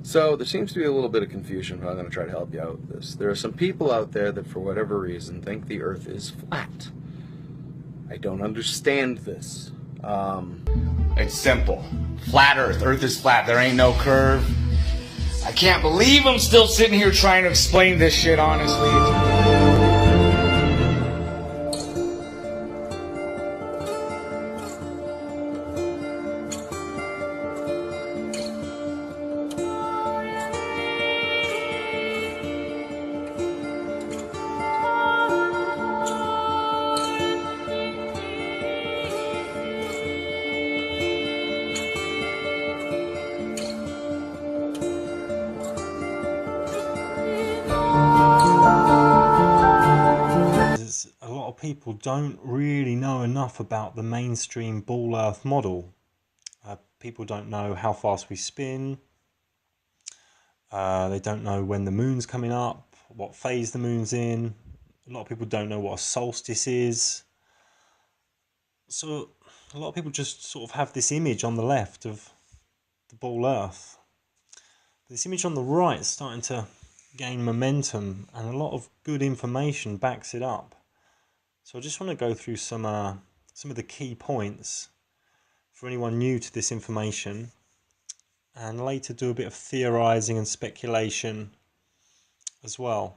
So there seems to be a little bit of confusion, but I'm going to try to help you out with this. There are some people out there that, for whatever reason, think the Earth is flat. I don't understand this. It's simple. Flat Earth. Earth is flat. There ain't no curve. I can't believe I'm still sitting here trying to explain this shit, honestly. A lot of people don't really know enough about the mainstream ball earth model. People don't know how fast we spin. They don't know when the moon's coming up, what phase the moon's in. A lot of people don't know what a solstice is. So a lot of people just sort of have this image on the left of the ball earth. This image on the right is starting to gain momentum, and a lot of good information backs it up. So I just want to go through some of the key points for anyone new to this information, and later do a bit of theorizing and speculation as well.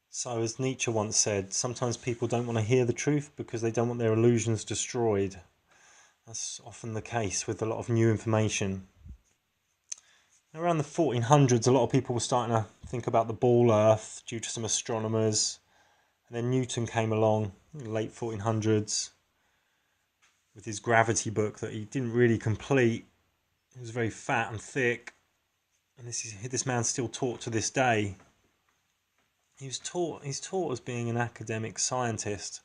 So as Nietzsche once said, sometimes people don't want to hear the truth because they don't want their illusions destroyed. That's often the case with a lot of new information. Around the 1400s, a lot of people were starting to think about the ball earth due to some astronomers. And then Newton came along in the late 1400s with his gravity book that he didn't really complete. It was very fat and thick. And this man's still taught to this day. He's taught as being an academic scientist,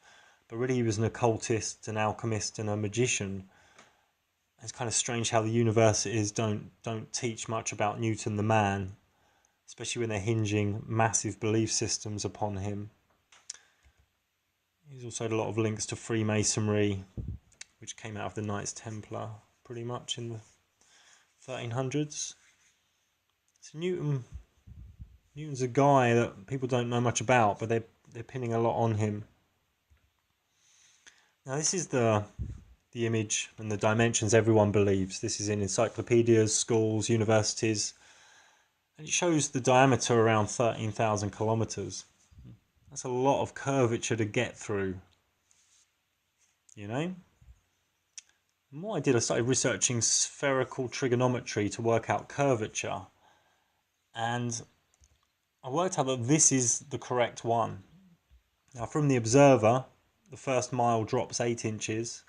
but really he was an occultist, an alchemist, and a magician. It's kind of strange how the universities don't teach much about Newton the man, especially when they're hinging massive belief systems upon him. He's also had a lot of links to Freemasonry, which came out of the Knights Templar pretty much in the 1300s. So Newton's a guy that people don't know much about, but they're pinning a lot on him. Now this is the image and the dimensions everyone believes. This is in encyclopedias, schools, universities, and it shows the diameter around 13,000 kilometers. That's a lot of curvature to get through, you know? And what I did, I started researching spherical trigonometry to work out curvature, and I worked out that this is the correct one. Now from the observer, the first mile drops 8 inches,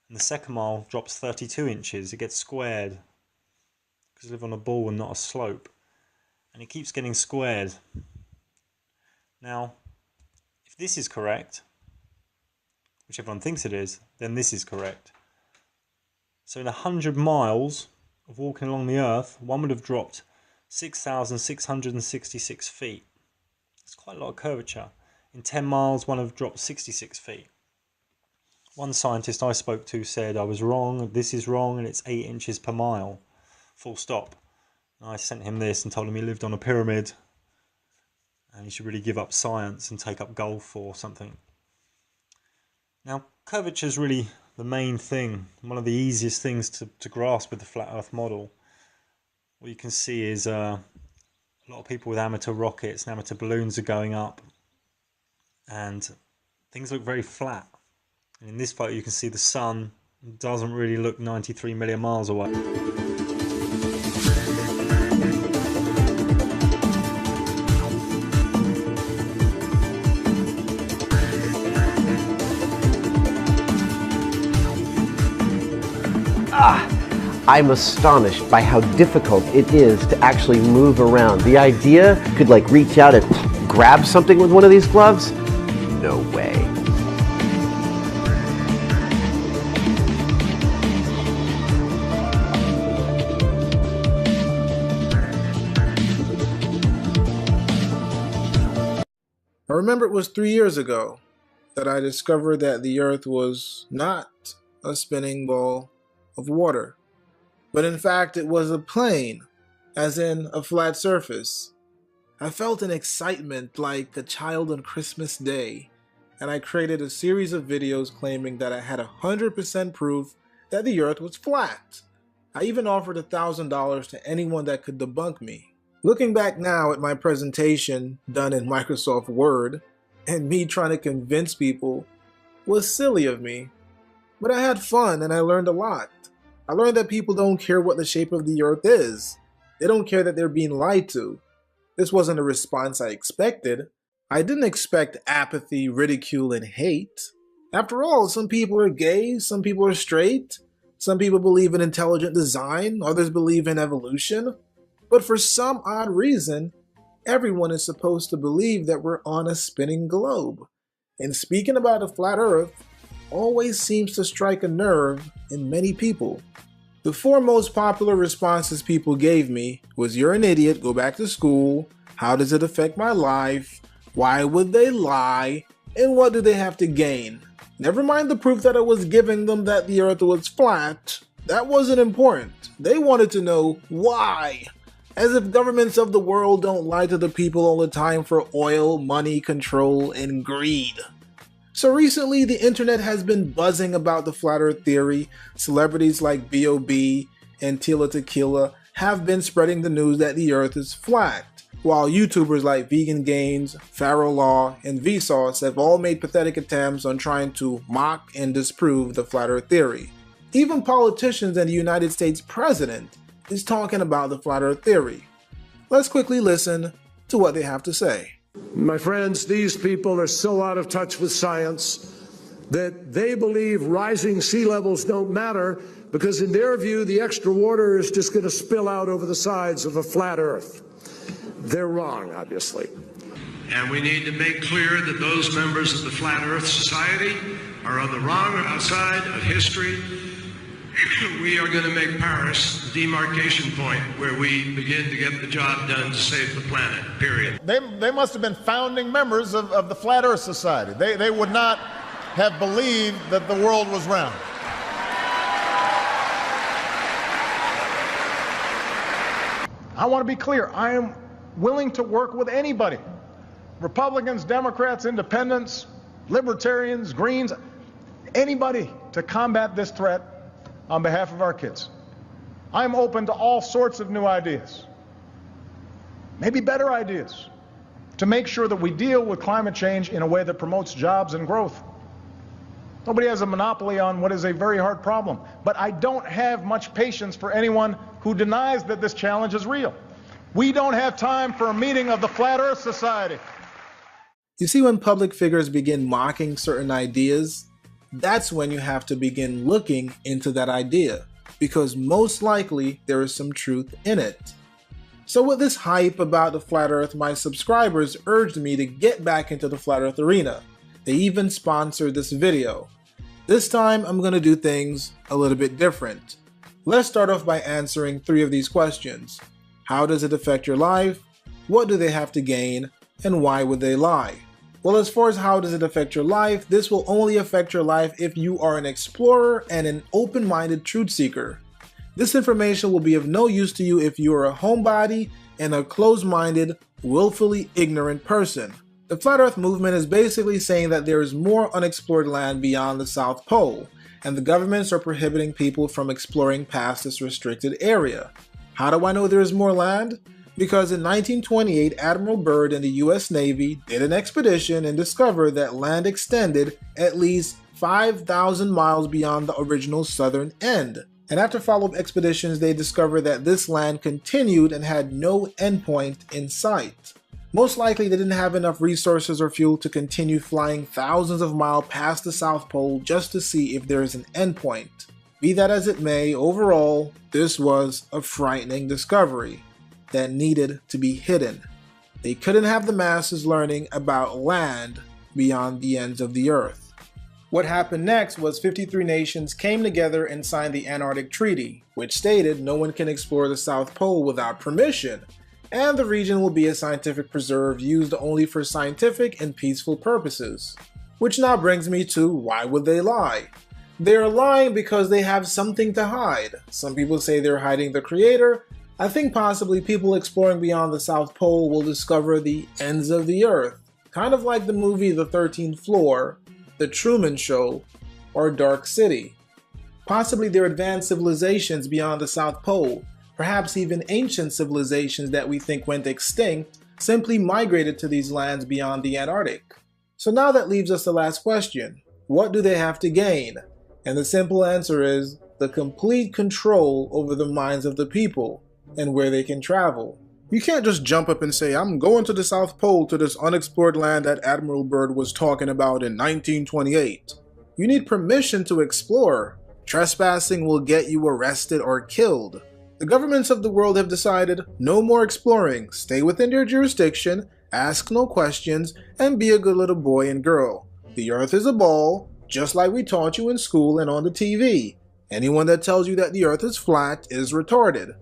and the second mile drops 32 inches. It gets squared because you live on a ball and not a slope, and it keeps getting squared. Now, if this is correct, which everyone thinks it is, then this is correct. So in 100 miles of walking along the earth, one would have dropped 6,666 feet. That's quite a lot of curvature. In 10 miles, one would have dropped 66 feet. One scientist I spoke to said I was wrong, this is wrong, and it's 8 inches per mile, full stop. And I sent him this and told him he lived on a pyramid and he should really give up science and take up golf or something. Now, curvature is really the main thing, one of the easiest things to grasp with the flat earth model. What you can see is a lot of people with amateur rockets and amateur balloons are going up, and things look very flat. And in this photo you can see the sun doesn't really look 93 million miles away. I'm astonished by how difficult it is to actually move around. The idea could like reach out and grab something with one of these gloves? No way. I remember it was 3 years ago that I discovered that the Earth was not a spinning ball of water. but in fact it was a plane, as in a flat surface. I felt an excitement like a child on Christmas Day, and I created a series of videos claiming that I had 100% proof that the earth was flat. I even offered $1,000 to anyone that could debunk me. Looking back now at my presentation done in Microsoft Word, and me trying to convince people was silly of me. But I had fun and I learned a lot. I learned that people don't care what the shape of the earth is. They don't care that they're being lied to. This wasn't a response I expected. I didn't expect apathy, ridicule, and hate. After all, some people are gay, some people are straight, some people believe in intelligent design, others believe in evolution. But for some odd reason, everyone is supposed to believe that we're on a spinning globe. And speaking about a flat earth always seems to strike a nerve in many people. The four most popular responses people gave me was, "You're an idiot, go back to school," "How does it affect my life?" "Why would they lie?" and "What do they have to gain?" Never mind the proof that I was giving them that the earth was flat. That wasn't important. They wanted to know why. As if governments of the world don't lie to the people all the time for oil, money, control, and greed. So recently, the internet has been buzzing about the flat earth theory. Celebrities like B.O.B. and Tila Tequila have been spreading the news that the earth is flat, while YouTubers like Vegan Gains, Pharaoh Law, and Vsauce have all made pathetic attempts on trying to mock and disprove the flat earth theory. Even politicians and the United States president is talking about the flat earth theory. Let's quickly listen to what they have to say. My friends, these people are so out of touch with science that they believe rising sea levels don't matter because in their view, the extra water is just going to spill out over the sides of a flat earth. They're wrong, obviously. And we need to make clear that those members of the Flat Earth Society are on the wrong side of history. We are going to make Paris the demarcation point where we begin to get the job done to save the planet, period. They must have been founding members of the Flat Earth Society. They would not have believed that the world was round. I want to be clear. I am willing to work with anybody. Republicans, Democrats, Independents, Libertarians, Greens, anybody to combat this threat on behalf of our kids. I'm open to all sorts of new ideas, maybe better ideas, to make sure that we deal with climate change in a way that promotes jobs and growth. Nobody has a monopoly on what is a very hard problem, but I don't have much patience for anyone who denies that this challenge is real. We don't have time for a meeting of the Flat Earth Society. You see, when public figures begin mocking certain ideas, that's when you have to begin looking into that idea, because most likely there is some truth in it. So with this hype about the flat earth, my subscribers urged me to get back into the flat earth arena. They even sponsored this video. This time I'm going to do things a little bit different. Let's start off by answering 3 of these questions. How does it affect your life? What do they have to gain? And why would they lie? Well, as far as how does it affect your life, this will only affect your life if you are an explorer and an open-minded truth seeker. This information will be of no use to you if you are a homebody and a closed-minded, willfully ignorant person. The Flat Earth movement is basically saying that there is more unexplored land beyond the South Pole, and the governments are prohibiting people from exploring past this restricted area. How do I know there is more land? Because in 1928, Admiral Byrd and the US Navy did an expedition and discovered that land extended at least 5,000 miles beyond the original southern end. And after follow-up expeditions, they discovered that this land continued and had no endpoint in sight. Most likely they didn't have enough resources or fuel to continue flying thousands of miles past the South Pole just to see if there is an endpoint. Be that as it may, overall, this was a frightening discovery that needed to be hidden. They couldn't have the masses learning about land beyond the ends of the earth. What happened next was 53 nations came together and signed the Antarctic Treaty, which stated no one can explore the South Pole without permission, and the region will be a scientific preserve used only for scientific and peaceful purposes. Which now brings me to why would they lie? They're lying because they have something to hide. Some people say they're hiding the creator. I think possibly people exploring beyond the South Pole will discover the ends of the earth, kind of like the movie The 13th Floor, The Truman Show, or Dark City. Possibly they're advanced civilizations beyond the South Pole, perhaps even ancient civilizations that we think went extinct, simply migrated to these lands beyond the Antarctic. So now that leaves us the last question. What do they have to gain? And the simple answer is the complete control over the minds of the people and where they can travel. You can't just jump up and say, I'm going to the South Pole, to this unexplored land that Admiral Byrd was talking about in 1928. You need permission to explore. Trespassing will get you arrested or killed. The governments of the world have decided no more exploring, stay within their jurisdiction, ask no questions, and be a good little boy and girl. The earth is a ball, just like we taught you in school and on the TV. Anyone that tells you that the earth is flat is retarded.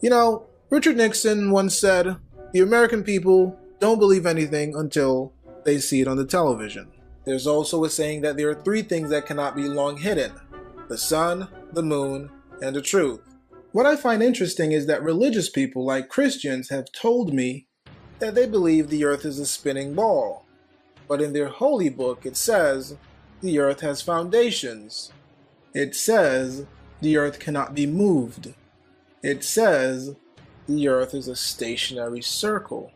You know, Richard Nixon once said, the American people don't believe anything until they see it on the television. There's also a saying that there are three things that cannot be long hidden: the sun, the moon, and the truth. What I find interesting is that religious people like Christians have told me that they believe the earth is a spinning ball. But in their holy book it says the earth has foundations. It says the earth cannot be moved. It says the earth is a stationary circle.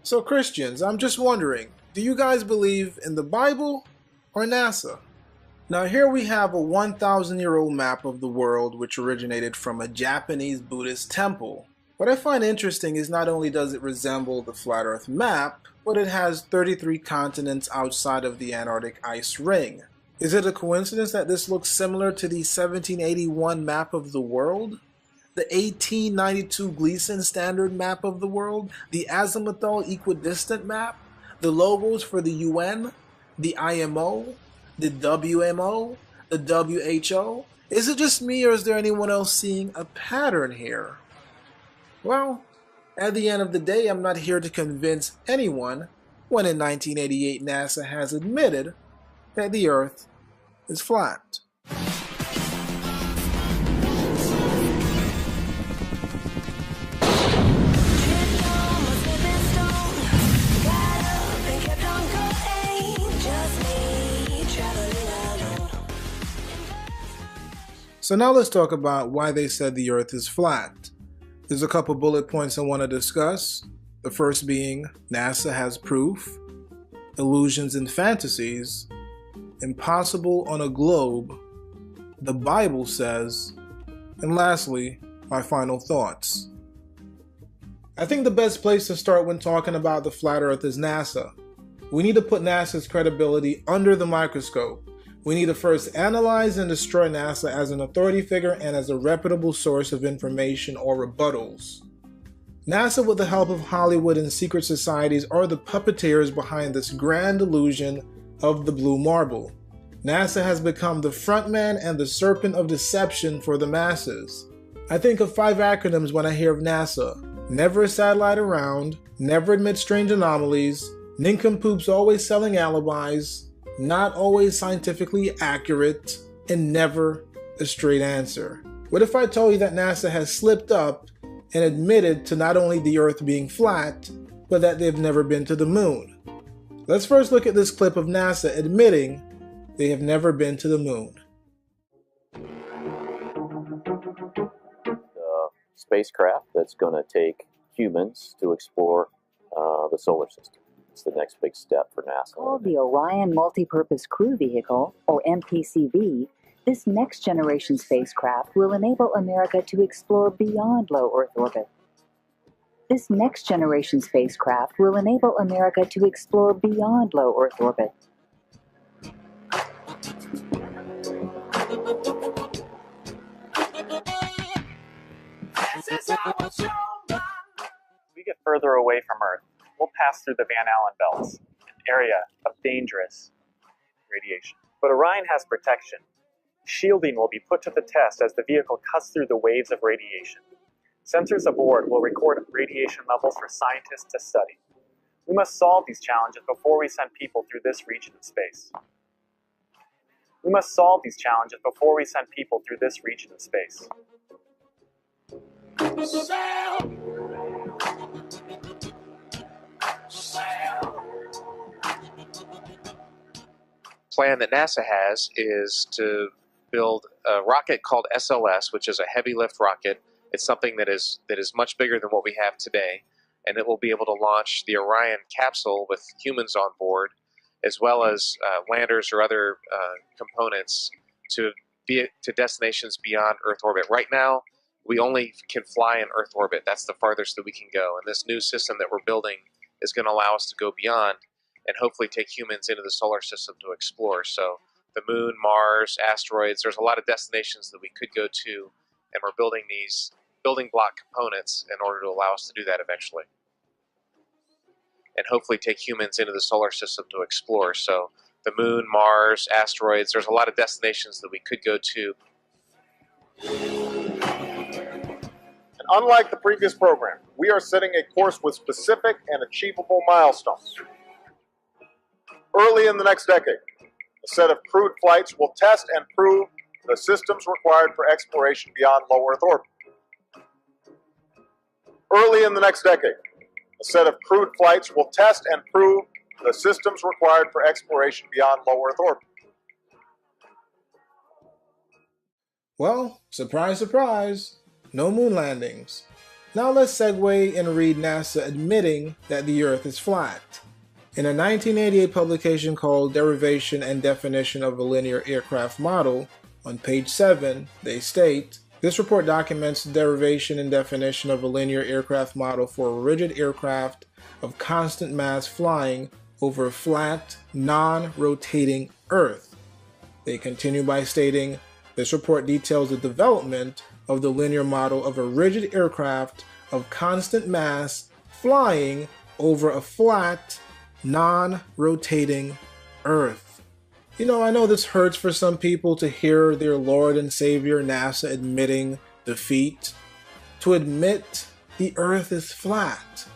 So Christians, I'm just wondering, do you guys believe in the Bible or NASA? Now here we have a 1,000-year-old map of the world which originated from a Japanese Buddhist temple. What I find interesting is not only does it resemble the flat earth map, but it has 33 continents outside of the Antarctic ice ring. Is it a coincidence that this looks similar to the 1781 map of the world? The 1892 Gleason Standard Map of the world? The Azimuthal Equidistant Map? The logos for the UN? The IMO? The WMO? The WHO? Is it just me, or is there anyone else seeing a pattern here? Well, at the end of the day, I'm not here to convince anyone when in 1988 NASA has admitted that the Earth is flat. So now let's talk about why they said the Earth is flat. There's a couple bullet points I want to discuss. The first being NASA has proof, illusions and fantasies, impossible on a globe, the Bible says, and lastly, my final thoughts. I think the best place to start when talking about the flat Earth is NASA. We need to put NASA's credibility under the microscope. We need to first analyze and destroy NASA as an authority figure and as a reputable source of information or rebuttals. NASA, with the help of Hollywood and secret societies, are the puppeteers behind this grand illusion of the blue marble. NASA has become the frontman and the serpent of deception for the masses. I think of 5 acronyms when I hear of NASA: never a satellite around, never admit strange anomalies, nincompoops always selling alibis, not always scientifically accurate, and never a straight answer. What if I told you that NASA has slipped up and admitted to not only the Earth being flat, but that they've never been to the moon? Let's first look at this clip of NASA admitting they have never been to the moon. The spacecraft that's going to take humans to explore the solar system. It's the next big step for NASA. Called the Orion Multipurpose Crew Vehicle, or MPCV, this next-generation spacecraft will enable America to explore beyond low Earth orbit. This next-generation spacecraft will enable America to explore beyond low Earth orbit. We get further away from Earth, we'll pass through the Van Allen belts, an area of dangerous radiation. But Orion has protection. Shielding will be put to the test as the vehicle cuts through the waves of radiation. Sensors aboard will record radiation levels for scientists to study. We must solve these challenges before we send people through this region of space. We must solve these challenges before we send people through this region of space. Plan that NASA has is to build a rocket called SLS, which is a heavy lift rocket. It's something that is much bigger than what we have today, and it will be able to launch the Orion capsule with humans on board, as well as landers or other components to destinations beyond Earth orbit. Right now, we only can fly in Earth orbit. That's the farthest that we can go, and this new system that we're building is going to allow us to go beyond and hopefully take humans into the solar system to explore. So the moon, Mars, asteroids, there's a lot of destinations that we could go to, and we're building these building block components in order to allow us to do that eventually. And hopefully take humans into the solar system to explore. So the moon, Mars, asteroids, there's a lot of destinations that we could go to. And unlike the previous program, we are setting a course with specific and achievable milestones. Early in the next decade, a set of crewed flights will test and prove the systems required for exploration beyond low Earth orbit. Early in the next decade, a set of crewed flights will test and prove the systems required for exploration beyond low Earth orbit. Well, surprise, surprise, no moon landings. Now let's segue and read NASA admitting that the Earth is flat. In a 1988 publication called Derivation and Definition of a Linear Aircraft Model, on page 7, they state, this report documents the derivation and definition of a linear aircraft model for a rigid aircraft of constant mass flying over a flat, non-rotating Earth. They continue by stating, this report details the development of the linear model of a rigid aircraft of constant mass flying over a flat, non-rotating Earth. You know, I know this hurts for some people to hear their Lord and Savior NASA admitting defeat, to admit the Earth is flat.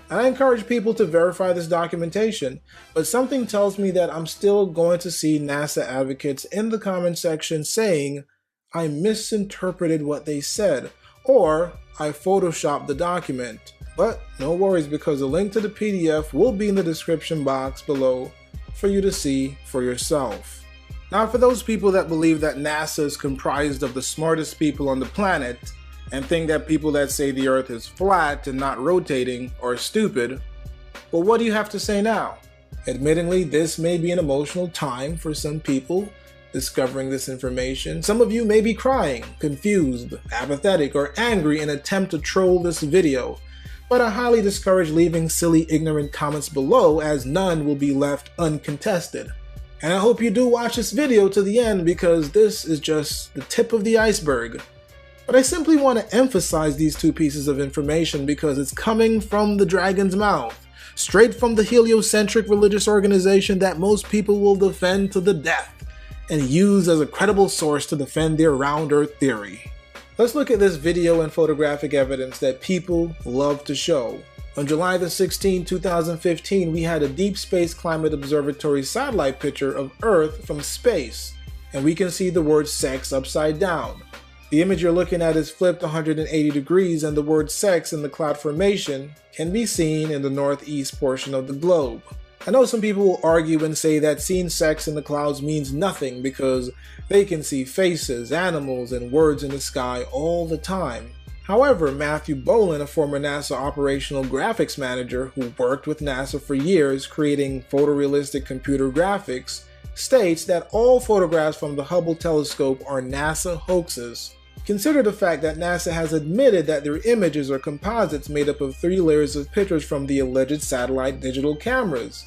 I encourage people to verify this documentation, but something tells me that I'm still going to see NASA advocates in the comment section saying, I misinterpreted what they said, or I photoshopped the document. But no worries, because a link to the PDF will be in the description box below for you to see for yourself. Now, for those people that believe that NASA is comprised of the smartest people on the planet and think that people that say the Earth is flat and not rotating are stupid, well, what do you have to say now? Admittingly, this may be an emotional time for some people discovering this information. Some of you may be crying, confused, apathetic, or angry in an attempt to troll this video, but I highly discourage leaving silly, ignorant comments below, as none will be left uncontested. And I hope you do watch this video to the end, because this is just the tip of the iceberg. But I simply want to emphasize these two pieces of information because it's coming from the dragon's mouth, straight from the heliocentric religious organization that most people will defend to the death and use as a credible source to defend their round earth theory. Let's look at this video and photographic evidence that people love to show. On July the 16th, 2015, we had a Deep Space Climate Observatory satellite picture of Earth from space, and we can see the word sex upside down. The image you're looking at is flipped 180 degrees, and the word sex in the cloud formation can be seen in the northeast portion of the globe. I know some people will argue and say that seeing sex in the clouds means nothing because they can see faces, animals, and words in the sky all the time. However, Matthew Boland, a former NASA operational graphics manager who worked with NASA for years creating photorealistic computer graphics, states that all photographs from the Hubble telescope are NASA hoaxes. Consider the fact that NASA has admitted that their images are composites made up of 3 layers of pictures from the alleged satellite digital cameras.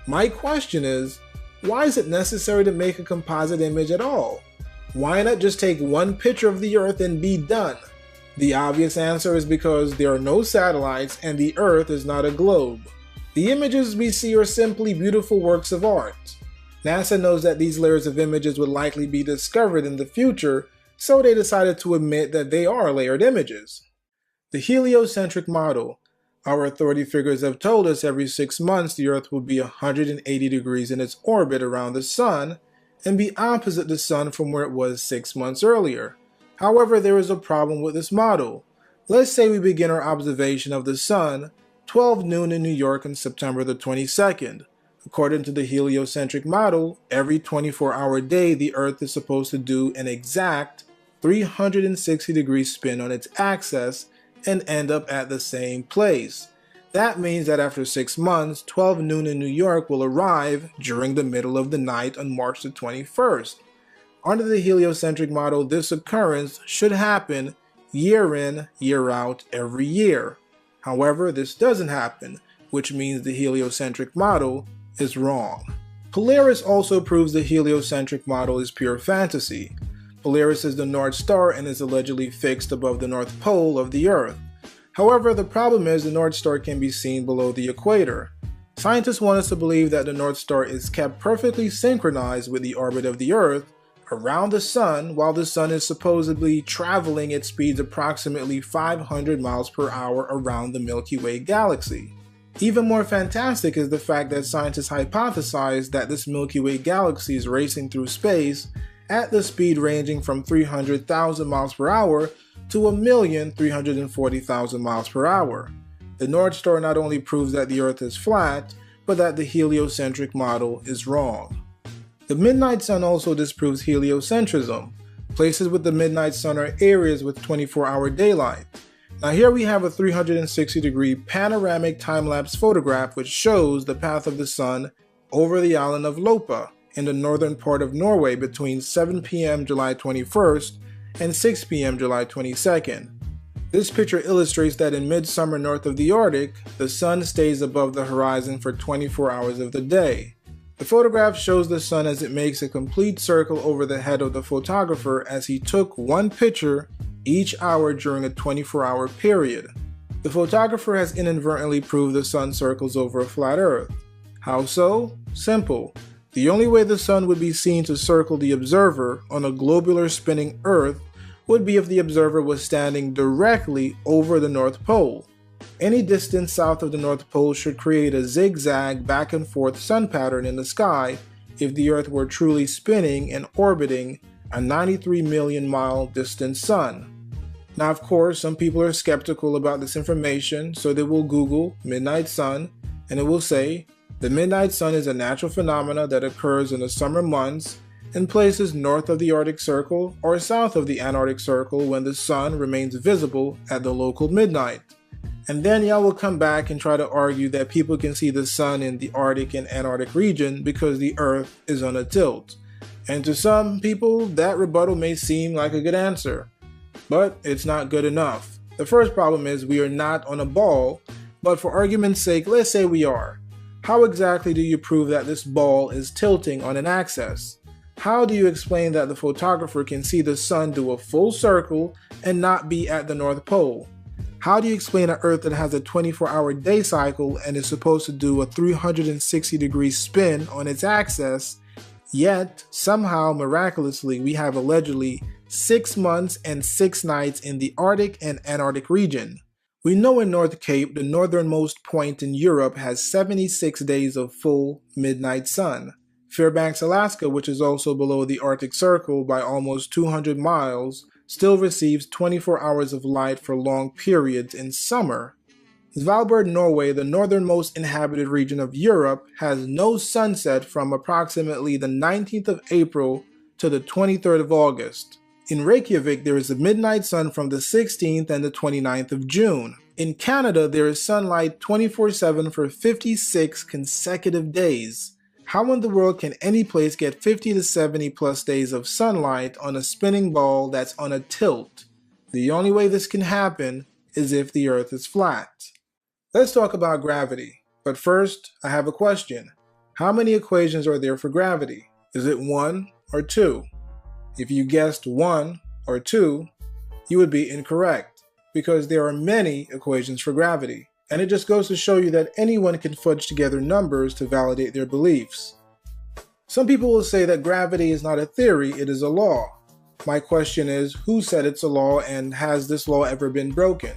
My question is, why is it necessary to make a composite image at all? Why not just take one picture of the Earth and be done? The obvious answer is because there are no satellites and the Earth is not a globe. The images we see are simply beautiful works of art. NASA knows that these layers of images would likely be discovered in the future, so they decided to admit that they are layered images. The heliocentric model. Our authority figures have told us every 6 months the Earth will be 180 degrees in its orbit around the Sun, and be opposite the sun from where it was 6 months earlier. However, there is a problem with this model. Let's say we begin our observation of the sun 12 noon in New York on September the 22nd. According to the heliocentric model, every 24-hour day the Earth is supposed to do an exact 360-degree spin on its axis and end up at the same place. That means that after 6 months, 12 noon in New York will arrive during the middle of the night on March the 21st. Under the heliocentric model, this occurrence should happen year in, year out, every year. However, this doesn't happen, which means the heliocentric model is wrong. Polaris also proves the heliocentric model is pure fantasy. Polaris is the North Star and is allegedly fixed above the North Pole of the Earth. However, the problem is the North Star can be seen below the equator. Scientists want us to believe that the North Star is kept perfectly synchronized with the orbit of the Earth around the Sun, while the Sun is supposedly traveling at speeds approximately 500 miles per hour around the Milky Way galaxy. Even more fantastic is the fact that scientists hypothesize that this Milky Way galaxy is racing through space at the speed ranging from 300,000 miles per hour to 1,340,000 miles per hour. The North Star not only proves that the Earth is flat, but that the heliocentric model is wrong. The midnight sun also disproves heliocentrism. Places with the midnight sun are areas with 24-hour daylight. Now here we have a 360-degree panoramic time-lapse photograph which shows the path of the sun over the island of Lopa in the northern part of Norway between 7 p.m. July 21st and 6 p.m. July 22nd. This picture illustrates that in midsummer north of the Arctic, the sun stays above the horizon for 24 hours of the day. The photograph shows the sun as it makes a complete circle over the head of the photographer as he took one picture each hour during a 24-hour period. The photographer has inadvertently proved the sun circles over a flat Earth. How so? Simple. The only way the sun would be seen to circle the observer on a globular spinning Earth would be if the observer was standing directly over the North Pole. Any distance south of the North Pole should create a zigzag back and forth sun pattern in the sky if the Earth were truly spinning and orbiting a 93 million mile distant sun. Now of course, some people are skeptical about this information, so they will Google midnight sun and it will say, the midnight sun is a natural phenomena that occurs in the summer months in places north of the Arctic Circle or south of the Antarctic Circle when the sun remains visible at the local midnight. And then y'all will come back and try to argue that people can see the sun in the Arctic and Antarctic region because the Earth is on a tilt. And to some people, that rebuttal may seem like a good answer, but it's not good enough. The first problem is we are not on a ball, but for argument's sake, let's say we are. How exactly do you prove that this ball is tilting on an axis? How do you explain that the photographer can see the sun do a full circle and not be at the North Pole? How do you explain an Earth that has a 24-hour day cycle and is supposed to do a 360-degree spin on its axis, yet somehow miraculously we have allegedly 6 months and 6 nights in the Arctic and Antarctic region? We know in North Cape, the northernmost point in Europe, has 76 days of full midnight sun. Fairbanks, Alaska, which is also below the Arctic Circle by almost 200 miles, still receives 24 hours of light for long periods in summer. Svalbard, Norway, the northernmost inhabited region of Europe, has no sunset from approximately the 19th of April to the 23rd of August. In Reykjavik, there is a midnight sun from the 16th and the 29th of June. In Canada, there is sunlight 24/7 for 56 consecutive days. How in the world can any place get 50 to 70 plus days of sunlight on a spinning ball that's on a tilt? The only way this can happen is if the Earth is flat. Let's talk about gravity. But first, I have a question. How many equations are there for gravity? Is it 1 or 2? If you guessed 1 or 2, you would be incorrect, because there are many equations for gravity. And it just goes to show you that anyone can fudge together numbers to validate their beliefs. Some people will say that gravity is not a theory, it is a law. My question is, who said it's a law, and has this law ever been broken?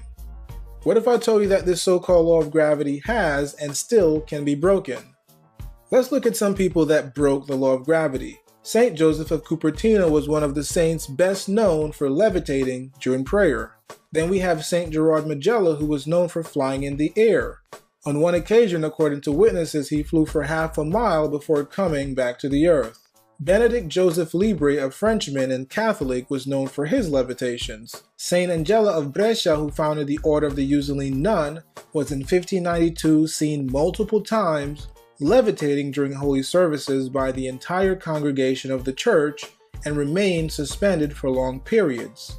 What if I told you that this so-called law of gravity has and still can be broken? Let's look at some people that broke the law of gravity. Saint Joseph of Cupertino was one of the saints best known for levitating during prayer. Then we have Saint Gerard Majella, who was known for flying in the air. On one occasion, according to witnesses, he flew for half a mile before coming back to the earth. Benedict Joseph Libre, a Frenchman and Catholic, was known for his levitations. Saint Angela of Brescia, who founded the Order of the Ursuline Nun, was in 1592 seen multiple times levitating during holy services by the entire congregation of the church and remained suspended for long periods.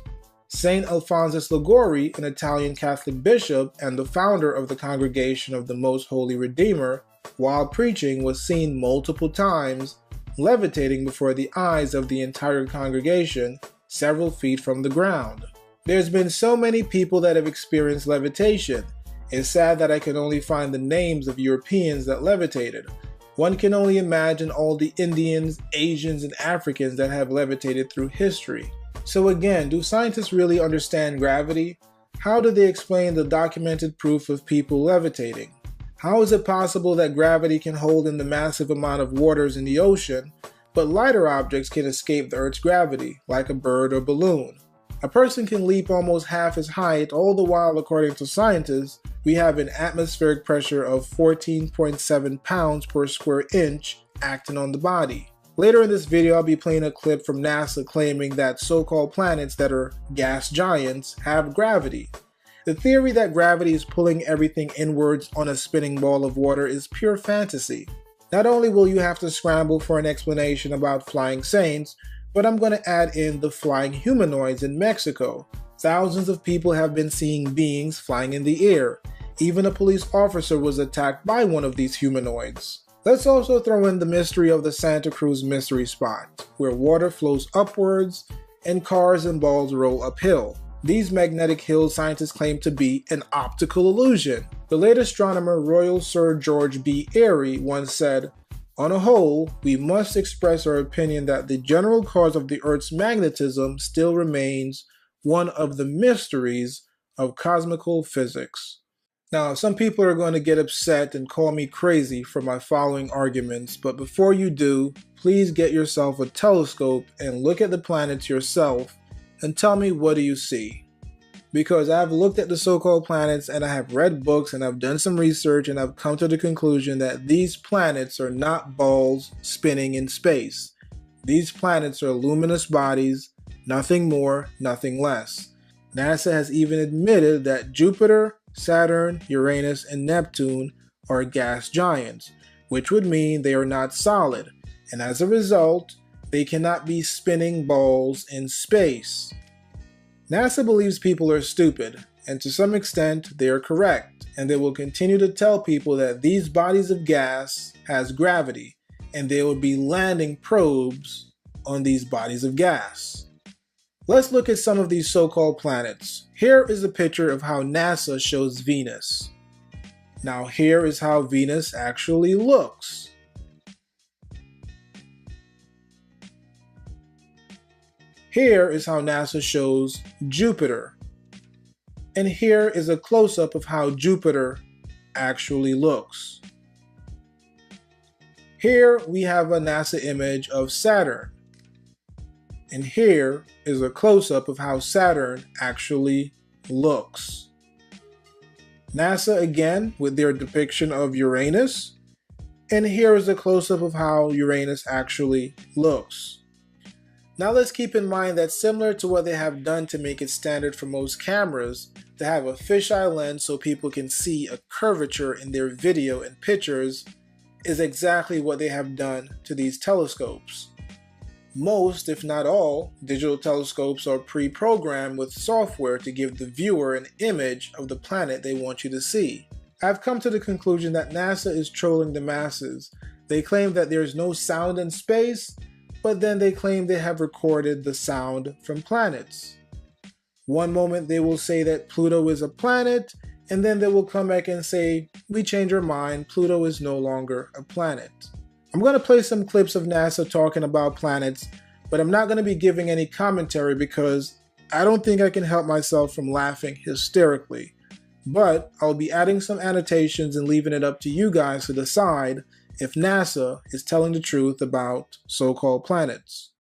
Saint Alphonsus Liguori, an Italian Catholic bishop and the founder of the Congregation of the Most Holy Redeemer, while preaching was seen multiple times levitating before the eyes of the entire congregation several feet from the ground. There's been so many people that have experienced levitation. It's sad that I can only find the names of Europeans that levitated. One can only imagine all the Indians, Asians, and Africans that have levitated through history. So again, do scientists really understand gravity? How do they explain the documented proof of people levitating? How is it possible that gravity can hold in the massive amount of waters in the ocean, but lighter objects can escape the Earth's gravity, like a bird or balloon? A person can leap almost half his height, all the while, according to scientists, we have an atmospheric pressure of 14.7 pounds per square inch acting on the body. Later in this video, I'll be playing a clip from NASA claiming that so-called planets that are gas giants have gravity. The theory that gravity is pulling everything inwards on a spinning ball of water is pure fantasy. Not only will you have to scramble for an explanation about flying saints, but I'm going to add in the flying humanoids in Mexico. Thousands of people have been seeing beings flying in the air. Even a police officer was attacked by one of these humanoids. Let's also throw in the mystery of the Santa Cruz Mystery Spot, where water flows upwards and cars and balls roll uphill. These magnetic hills scientists claim to be an optical illusion. The late astronomer Royal Sir George B. Airy once said, "On a whole, we must express our opinion that the general cause of the Earth's magnetism still remains one of the mysteries of cosmical physics." Now, some people are going to get upset and call me crazy for my following arguments, but before you do, please get yourself a telescope and look at the planets yourself and tell me, what do you see? Because I've looked at the so-called planets and I have read books and I've done some research and I've come to the conclusion that these planets are not balls spinning in space. These planets are luminous bodies, nothing more, nothing less. NASA has even admitted that Jupiter, Saturn, Uranus, and Neptune are gas giants, which would mean they are not solid, and as a result, they cannot be spinning balls in space. NASA believes people are stupid, and to some extent they are correct, and they will continue to tell people that these bodies of gas has gravity, and they will be landing probes on these bodies of gas. Let's look at some of these so-called planets. Here is a picture of how NASA shows Venus. Now here is how Venus actually looks. Here is how NASA shows Jupiter. And here is a close-up of how Jupiter actually looks. Here we have a NASA image of Saturn. And here is a close-up of how Saturn actually looks. NASA again with their depiction of Uranus. And here is a close-up of how Uranus actually looks. Now let's keep in mind that similar to what they have done to make it standard for most cameras to have a fisheye lens so people can see a curvature in their video and pictures is exactly what they have done to these telescopes. Most, if not all, digital telescopes are pre-programmed with software to give the viewer an image of the planet they want you to see. I've come to the conclusion that NASA is trolling the masses. They claim that there is no sound in space, but then they claim they have recorded the sound from planets. One moment they will say that Pluto is a planet, and then they will come back and say, we change our mind, Pluto is no longer a planet. I'm going to play some clips of NASA talking about planets, but I'm not going to be giving any commentary because I don't think I can help myself from laughing hysterically. But I'll be adding some annotations and leaving it up to you guys to decide if NASA is telling the truth about so-called planets.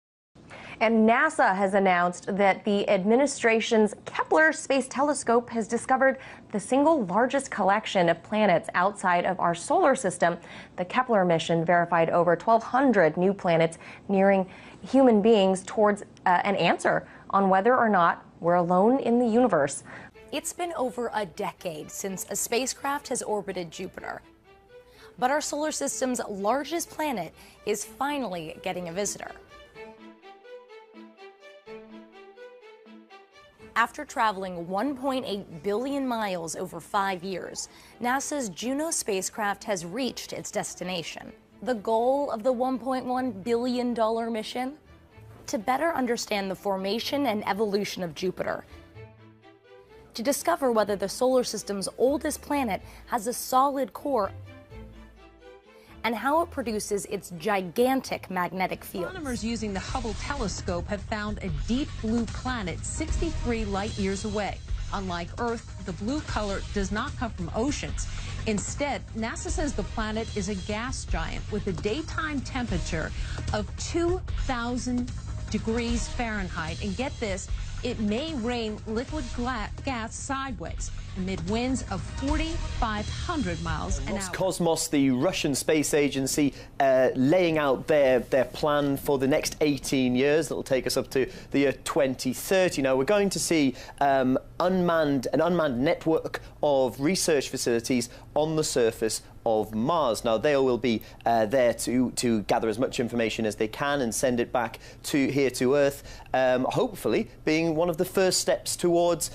And NASA has announced that the administration's Kepler Space Telescope has discovered the single largest collection of planets outside of our solar system. The Kepler mission verified over 1,200 new planets nearing human beings towards an answer on whether or not we're alone in the universe. It's been over a decade since a spacecraft has orbited Jupiter. But our solar system's largest planet is finally getting a visitor. After traveling 1.8 billion miles over 5 years, NASA's Juno spacecraft has reached its destination. The goal of the $1.1 billion mission? To better understand the formation and evolution of Jupiter. To discover whether the solar system's oldest planet has a solid core and how it produces its gigantic magnetic field. Astronomers using the Hubble telescope have found a deep blue planet 63 light years away. Unlike Earth, the blue color does not come from oceans. Instead, NASA says the planet is a gas giant with a daytime temperature of 2,000 degrees Fahrenheit. And get this, it may rain liquid gas sideways amid winds of 4,500 miles an hour. Roscosmos, the Russian space agency, laying out their plan for the next 18 years. That will take us up to the year 2030. Now, we're going to see an unmanned network of research facilities on the surface of Mars. Now, they will be there to gather as much information as they can and send it back here to Earth, hopefully being one of the first steps towards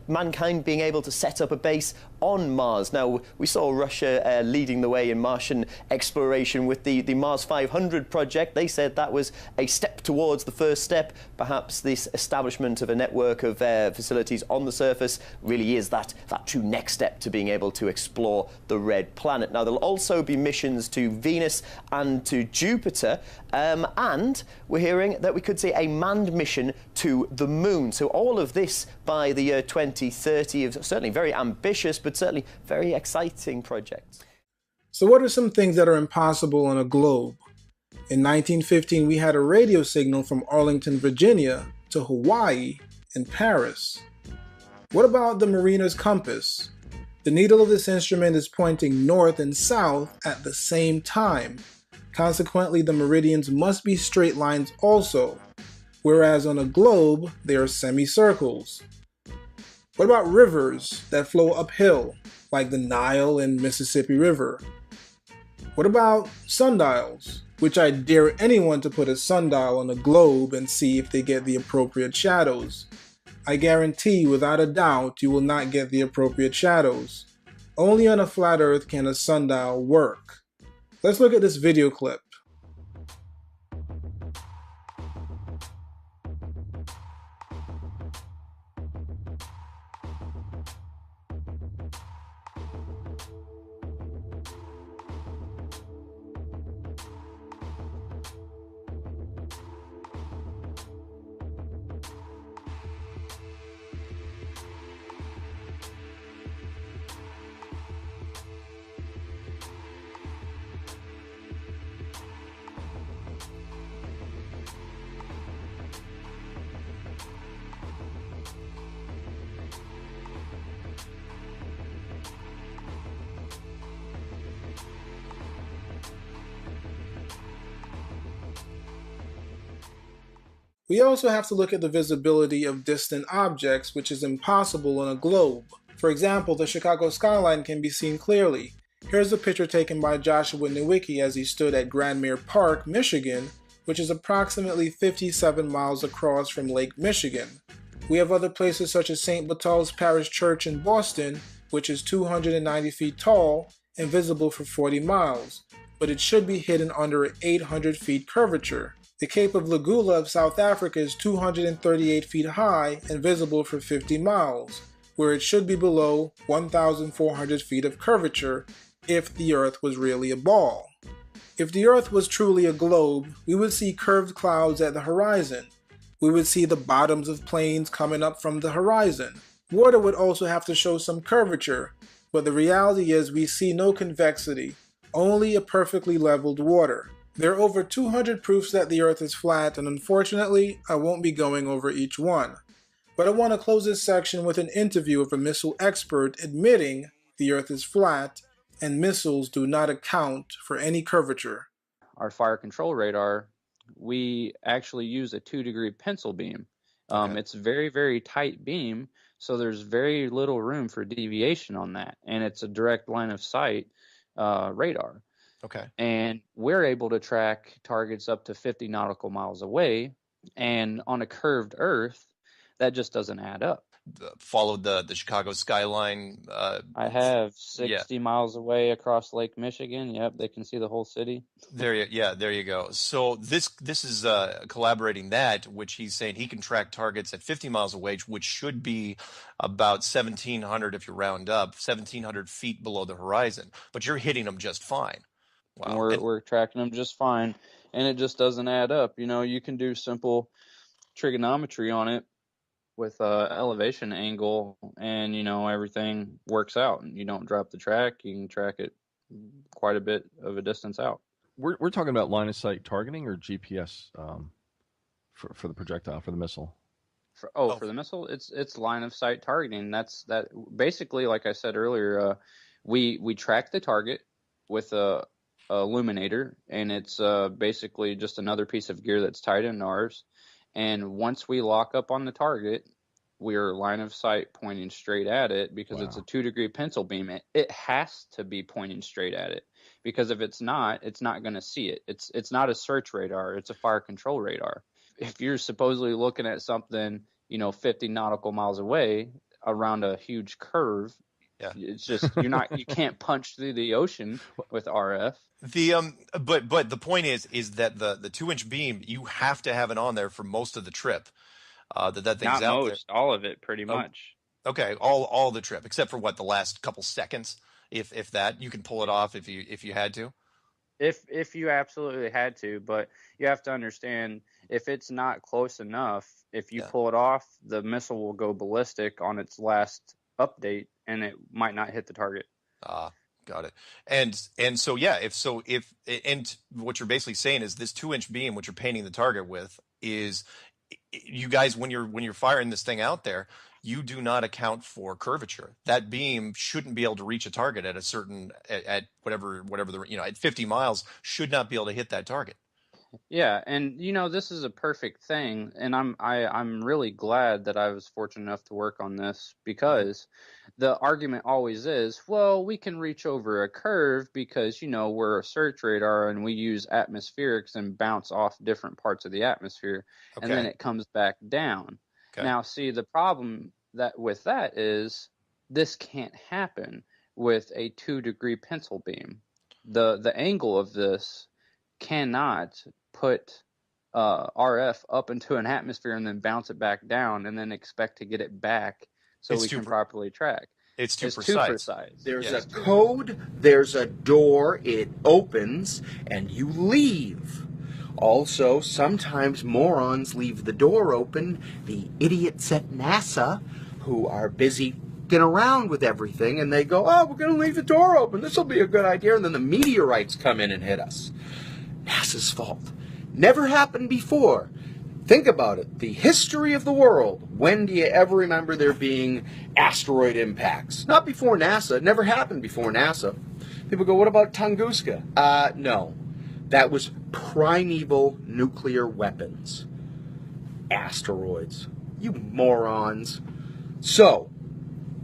mankind being able to set up a base on Mars. Now, we saw Russia leading the way in Martian exploration with the Mars 500 project. They said that was a step towards the first step. Perhaps this establishment of a network of facilities on the surface really is that true next step to being able to explore the red planet. Now, there'll also be missions to Venus and to Jupiter, and we're hearing that we could see a manned mission to the moon. So all of this by the year 2030 is certainly very ambitious, but certainly very exciting projects. So what are some things that are impossible on a globe? In 1915, we had a radio signal from Arlington, Virginia to Hawaii and Paris. What about the mariner's compass? The needle of this instrument is pointing north and south at the same time. Consequently, the meridians must be straight lines also, whereas on a globe, they are semicircles. What about rivers that flow uphill, like the Nile and Mississippi River? What about sundials, which I dare anyone to put a sundial on a globe and see if they get the appropriate shadows. I guarantee without a doubt you will not get the appropriate shadows. Only on a flat earth can a sundial work. Let's look at this video clip. We also have to look at the visibility of distant objects, which is impossible on a globe. For example, the Chicago skyline can be seen clearly. Here's a picture taken by Joshua Nowicki as he stood at Grandmere Park, Michigan, which is approximately 57 miles across from Lake Michigan. We have other places such as St. Botolph's Parish Church in Boston, which is 290 feet tall and visible for 40 miles, but it should be hidden under 800 feet curvature. The Cape of Lagula of South Africa is 238 feet high and visible for 50 miles, where it should be below 1,400 feet of curvature if the Earth was really a ball. If the Earth was truly a globe, we would see curved clouds at the horizon. We would see the bottoms of planes coming up from the horizon. Water would also have to show some curvature, but the reality is we see no convexity. only a perfectly leveled water. There are over 200 proofs that the Earth is flat, and unfortunately, I won't be going over each one. But I want to close this section with an interview of a missile expert admitting the Earth is flat and missiles do not account for any curvature. Our fire control radar, we actually use a 2-degree pencil beam. It's a very, very tight beam, so there's very little room for deviation on that, and it's a direct line of sight radar. Okay. And we're able to track targets up to 50 nautical miles away, and on a curved Earth, that just doesn't add up. Followed the Chicago skyline. I have 60 miles away across Lake Michigan. Yep, they can see the whole city. There you go. So this is collaborating that, which he's saying he can track targets at 50 miles away, which should be about 1,700 if you round up, 1,700 feet below the horizon. But you're hitting them just fine. Wow. And we're tracking them just fine, and it just doesn't add up. You know, you can do simple trigonometry on it with elevation angle, and you know everything works out, and you don't drop the track. You can track it quite a bit of a distance out. We're talking about line of sight targeting or GPS for the projectile, for the missile. For the missile, it's line of sight targeting. That's basically, like I said earlier, we track the target with a illuminator, and it's basically just another piece of gear that's tied into ours. And once we lock up on the target, we're line of sight pointing straight at it because it's a 2-degree pencil beam. It has to be pointing straight at it, because if it's not going to see it. It's not a search radar. It's a fire control radar. If you're supposedly looking at something, 50 nautical miles away around a huge curve, it's just you can't punch through the ocean with RF. But the point is that the 2-inch beam, you have to have it on there for most of the trip. That thing's Not out most, there. all of it, pretty much. Okay, all the trip except for the last couple seconds, if that. You can pull it off if you had to. If you absolutely had to, but you have to understand, if it's not close enough, if you pull it off, the missile will go ballistic on its last update, and it might not hit the target. Got it. And so if what you're basically saying is this 2-inch beam, which you're painting the target with, is you guys, when you're firing this thing out there, you do not account for curvature. That beam shouldn't be able to reach a target at a certain at whatever the at 50 miles should not be able to hit that target. Yeah, and this is a perfect thing, and I'm really glad that I was fortunate enough to work on this, because the argument always is, well, we can reach over a curve because we're a search radar and we use atmospherics and bounce off different parts of the atmosphere, and then it comes back down. Okay. Now, see, the problem with that is this can't happen with a 2-degree pencil beam. The angle of this cannot put RF up into an atmosphere and then bounce it back down and then expect to get it back so we can properly track. It's too precise. There's a code, there's a door, it opens, and you leave. Also, sometimes morons leave the door open. The idiots at NASA, who are busy getting around with everything, and they go, oh, we're going to leave the door open. This will be a good idea. And then the meteorites come in and hit us. NASA's fault. Never happened before. Think about it. The history of the world. When do you ever remember there being asteroid impacts? Not before NASA. It never happened before NASA. People go, what about Tunguska? No. That was primeval nuclear weapons. Asteroids. You morons. So,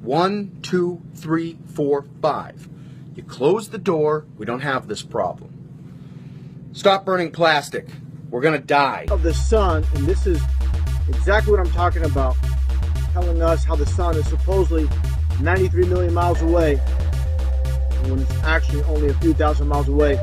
1, 2, 3, 4, 5. You close the door, we don't have this problem. Stop burning plastic. We're going to die. Of the sun, and this is exactly what I'm talking about, telling us how the sun is supposedly 93 million miles away, when it's actually only a few thousand miles away.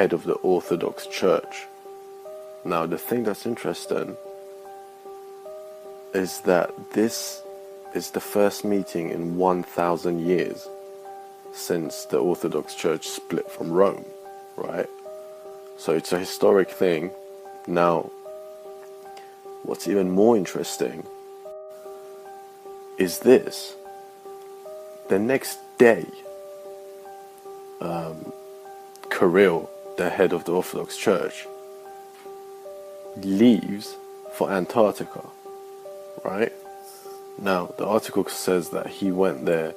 head of the Orthodox Church. Now, the thing that's interesting is that this is the first meeting in 1,000 years since the Orthodox Church split from Rome, right? So it's a historic thing. Now, what's even more interesting is this. The next day, Kirill, the head of the Orthodox Church, leaves for Antarctica, right? Now, the article says that he went there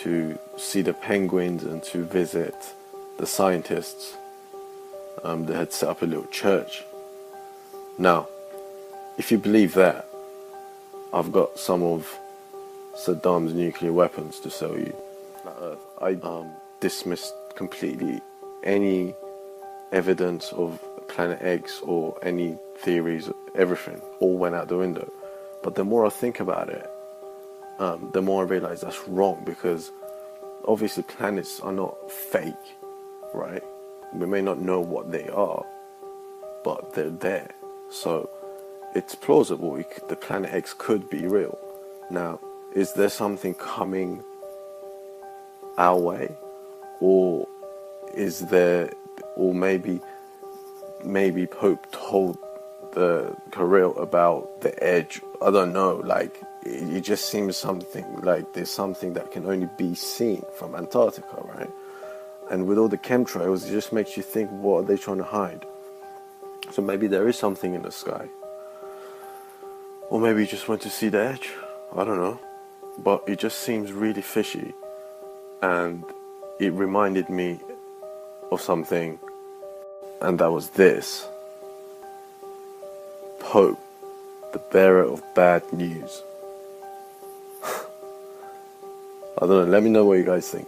to see the penguins and to visit the scientists. They had set up a little church. Now, if you believe that, I've got some of Saddam's nuclear weapons to sell you. I dismissed completely any evidence of Planet X or any theories. Everything all went out the window. But the more I think about it, the more I realize that's wrong, because obviously planets are not fake, right? We may not know what they are, but they're there. So it's plausible the Planet X could be real. Now, is there something coming our way, or is there, or maybe Pope told the Kirill about the edge? I don't know. Like, it just seems something like there's something that can only be seen from Antarctica, right? And with all the chemtrails, it just makes you think, what are they trying to hide? So maybe there is something in the sky, or maybe you just went to see the edge. I don't know. But it just seems really fishy, and it reminded me of something, and that was this. Pope, the bearer of bad news. I don't know, let me know what you guys think.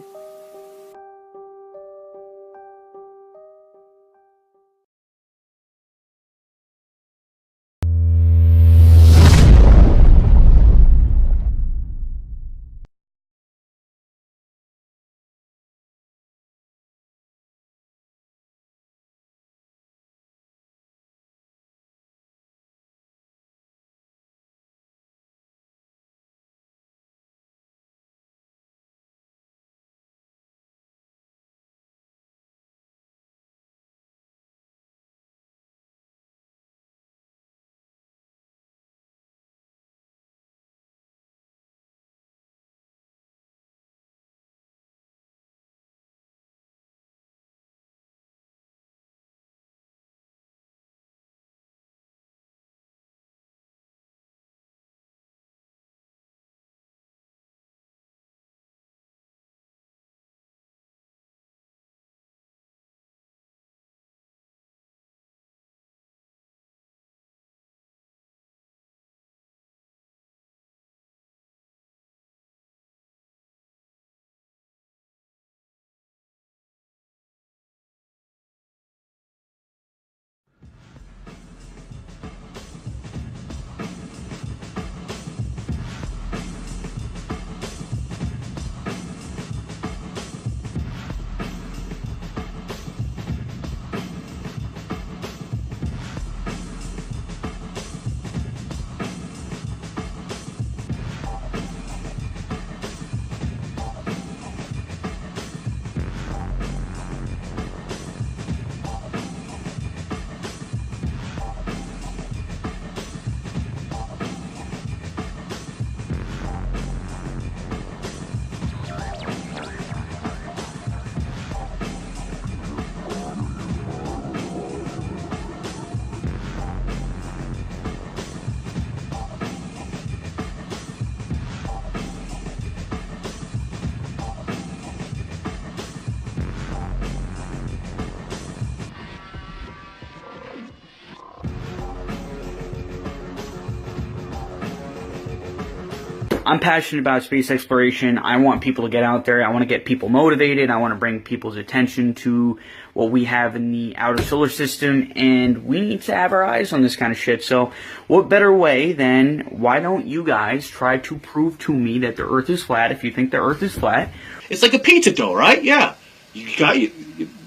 I'm passionate about space exploration. I want people to get out there. I want to get people motivated. I want to bring people's attention to what we have in the outer solar system, and we need to have our eyes on this kind of shit. So what better way than, why don't you guys try to prove to me that the Earth is flat if you think the Earth is flat? It's like a pizza dough, right? Yeah. You got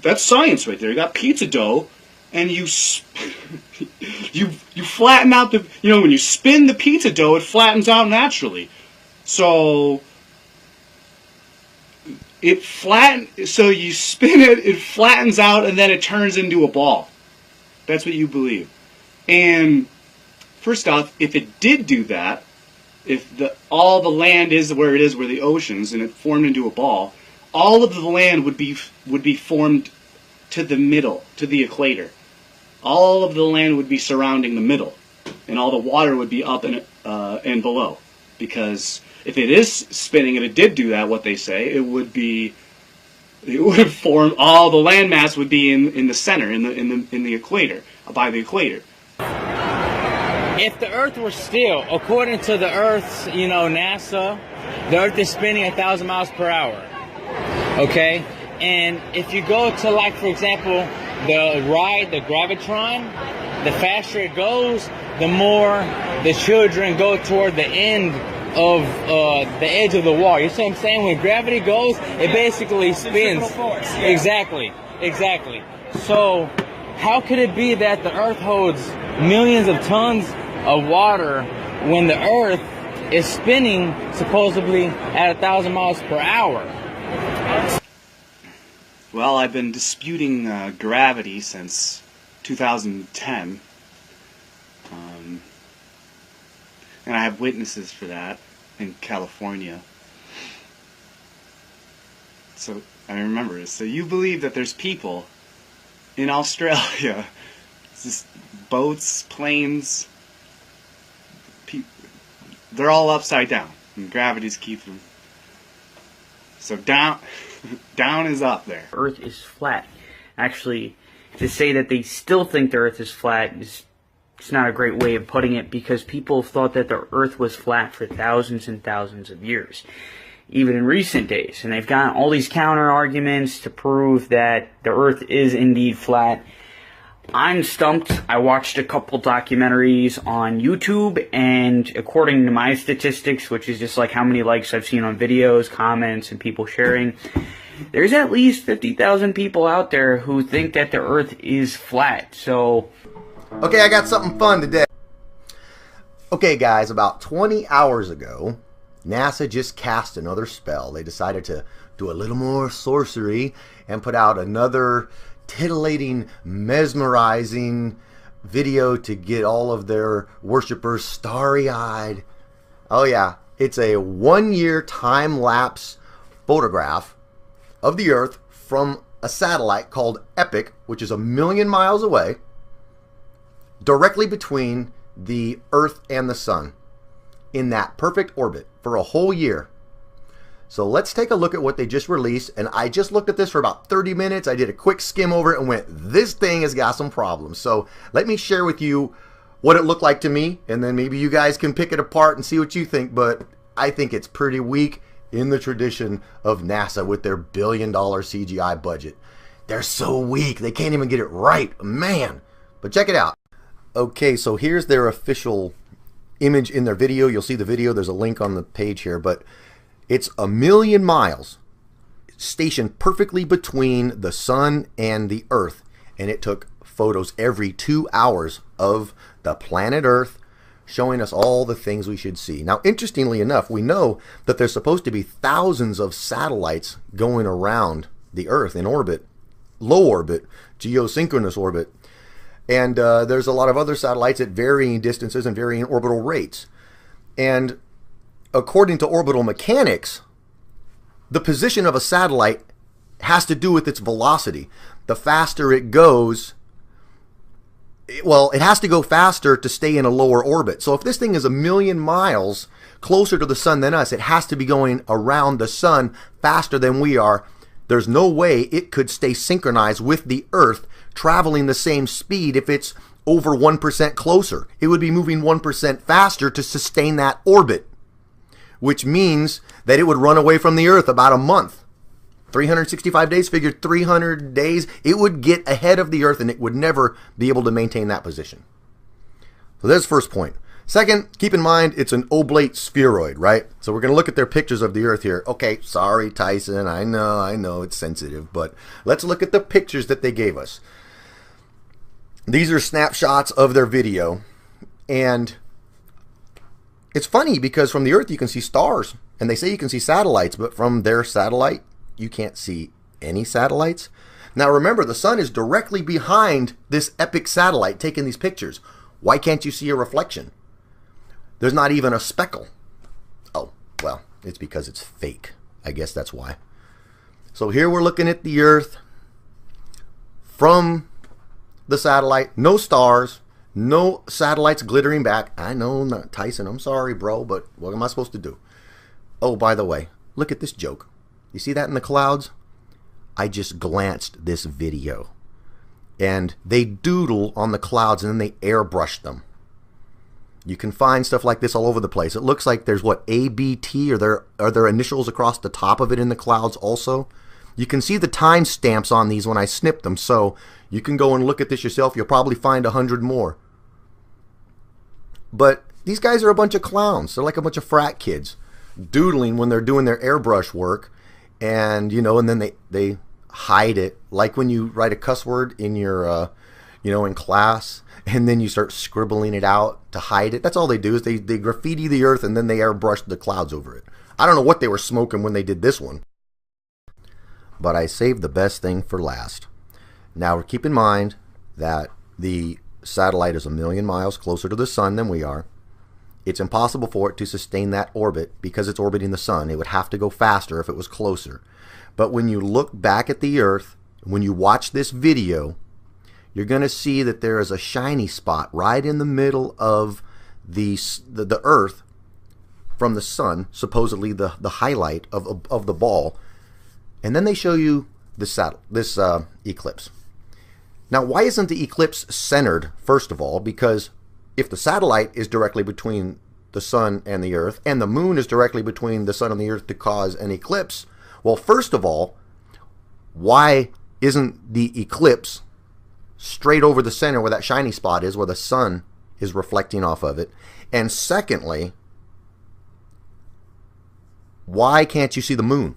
That's science right there. You got pizza dough, and you flatten out the, when you spin the pizza dough, it flattens out naturally. So so you spin it, it flattens out, and then it turns into a ball. That's what you believe. And first off, if it did do that, if all the land is where it is, where the oceans, and it formed into a ball, all of the land would be formed to the middle, to the equator. All of the land would be surrounding the middle, and all the water would be up and below. Because if it is spinning, if it did do that, what they say, it would form, all the landmass would be in the center, in the equator, by the equator. If the Earth were still, according to the Earth's, NASA, the Earth is spinning 1,000 miles per hour. Okay? And if you go to, like, for example, the ride, the Gravitron, the faster it goes, the more the children go toward the end of the edge of the wall. You see what I'm saying? When gravity goes, it basically spins. Exactly. So how could it be that the Earth holds millions of tons of water when the Earth is spinning supposedly at 1,000 miles per hour? Well, I've been disputing gravity since 2010. And I have witnesses for that in California. So I remember it. So you believe that there's people in Australia, just boats, planes, they're all upside down, and gravity's keeping them. So down is up there. Earth is flat. Actually, to say that they still think the Earth is flat it's not a great way of putting it, because people have thought that the Earth was flat for thousands and thousands of years, even in recent days. And they've got all these counter arguments to prove that the Earth is indeed flat. I'm stumped. I watched a couple documentaries on YouTube, and according to my statistics, which is just like how many likes I've seen on videos, comments, and people sharing, there's at least 50,000 people out there who think that the Earth is flat. So okay, I got something fun today. Okay guys, about 20 hours ago, NASA just cast another spell. They decided to do a little more sorcery and put out another titillating, mesmerizing video to get all of their worshipers starry-eyed. Oh yeah, it's a 1-year time-lapse photograph of the Earth from a satellite called EPIC, which is 1 million miles away, directly between the Earth and the Sun, in that perfect orbit for a whole year. So let's take a look at what they just released, and I just looked at this for about 30 minutes. I did a quick skim over it and went, this thing has got some problems. So let me share with you what it looked like to me, and then maybe you guys can pick it apart and see what you think, but I think it's pretty weak in the tradition of NASA with their $1 billion CGI budget. They're so weak, they can't even get it right, man. But check it out. Okay, so here's their official image in their video. You'll see the video, there's a link on the page here, but it's 1 million miles stationed perfectly between the Sun and the Earth, and it took photos every 2 hours of the planet Earth, showing us all the things we should see. Now, interestingly enough, we know that there's supposed to be thousands of satellites going around the Earth in orbit, low orbit, geosynchronous orbit, and there's a lot of other satellites at varying distances and varying orbital rates. And according to orbital mechanics, the position of a satellite has to do with its velocity. The faster it goes, well, it has to go faster to stay in a lower orbit. So if this thing is 1 million miles closer to the Sun than us, it has to be going around the Sun faster than we are. There's no way it could stay synchronized with the Earth, traveling the same speed if it's over 1% closer. It would be moving 1% faster to sustain that orbit, which means that it would run away from the Earth about a month. 365 days, figure 300 days, it would get ahead of the Earth and it would never be able to maintain that position. So there's the first point. Second, keep in mind it's an oblate spheroid, right? So we're going to look at their pictures of the Earth here. Okay, sorry, Tyson. I know it's sensitive, but let's look at the pictures that they gave us. These are snapshots of their video, and it's funny because from the Earth you can see stars, and they say you can see satellites, but from their satellite you can't see any satellites. Now remember, the sun is directly behind this epic satellite taking these pictures. Why can't you see a reflection? There's not even a speckle. Oh, well, it's because it's fake. I guess that's why. So here we're looking at the Earth from the satellite. No stars, no satellites glittering back. I know, not Tyson, I'm sorry, bro, but what am I supposed to do? Oh, by the way, look at this joke. You see that in the clouds? I just glanced this video, and they doodle on the clouds and then they airbrush them. You can find stuff like this all over the place. It looks like there's what, ABT, or are there initials across the top of it in the clouds also? You can see the time stamps on these when I snip them, so you can go and look at this yourself. You'll probably find 100 more. But these guys are a bunch of clowns. They're like a bunch of frat kids doodling when they're doing their airbrush work, and you know, and then they hide it, like when you write a cuss word in your you know, in class, and then you start scribbling it out to hide it. That's all they do, is they graffiti the Earth and then they airbrush the clouds over it. I don't know what they were smoking when they did this one, but I saved the best thing for last. Now keep in mind that the satellite is 1 million miles closer to the sun than we are. It's impossible for it to sustain that orbit because it's orbiting the sun. It would have to go faster if it was closer. But when you look back at the Earth, when you watch this video, you're going to see that there is a shiny spot right in the middle of the Earth from the sun, supposedly the highlight of the ball. And then they show you this eclipse. Now, why isn't the eclipse centered, first of all? Because if the satellite is directly between the sun and the Earth, and the moon is directly between the sun and the Earth to cause an eclipse, well, first of all, why isn't the eclipse straight over the center where that shiny spot is, where the sun is reflecting off of it? And secondly, why can't you see the moon?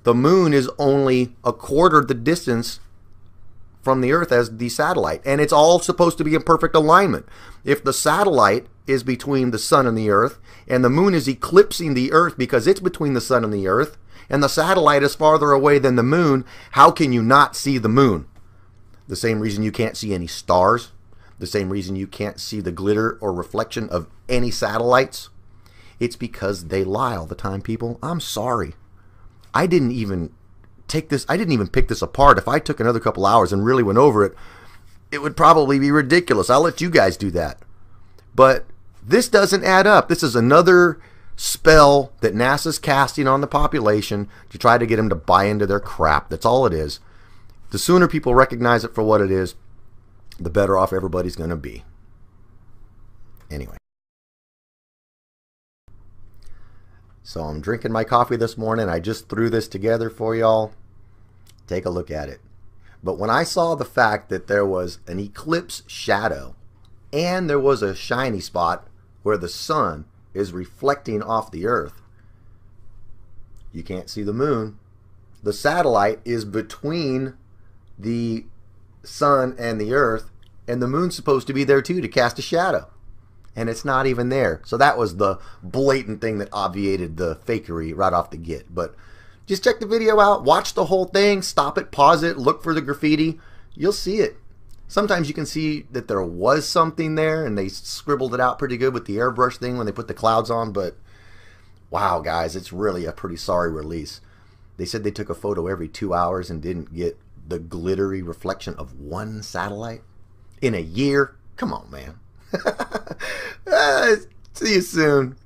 The moon is only a quarter the distance from the Earth as the satellite, and it's all supposed to be in perfect alignment. If the satellite is between the sun and the Earth, and the moon is eclipsing the Earth because it's between the sun and the Earth, and the satellite is farther away than the moon, how can you not see the moon? The same reason you can't see any stars, the same reason you can't see the glitter or reflection of any satellites. It's because they lie all the time, people. I'm sorry. I didn't even pick this apart. If I took another couple hours and really went over it, it would probably be ridiculous. I'll let you guys do that. But this doesn't add up. This is another spell that NASA's casting on the population to try to get them to buy into their crap. That's all it is. The sooner people recognize it for what it is, the better off everybody's going to be. Anyway. So I'm drinking my coffee this morning. I just threw this together for y'all. Take a look at it. But when I saw the fact that there was an eclipse shadow and there was a shiny spot where the sun is reflecting off the Earth, you can't see the moon. The satellite is between the sun and the Earth, and the moon's supposed to be there too to cast a shadow, and it's not even there. So that was the blatant thing that obviated the fakery right off the get. But just check the video out, watch the whole thing, stop it, pause it, look for the graffiti. You'll see it. Sometimes you can see that there was something there and they scribbled it out pretty good with the airbrush thing when they put the clouds on, but wow, guys, it's really a pretty sorry release. They said they took a photo every 2 hours and didn't get the glittery reflection of one satellite in a year. Come on, man. See you soon.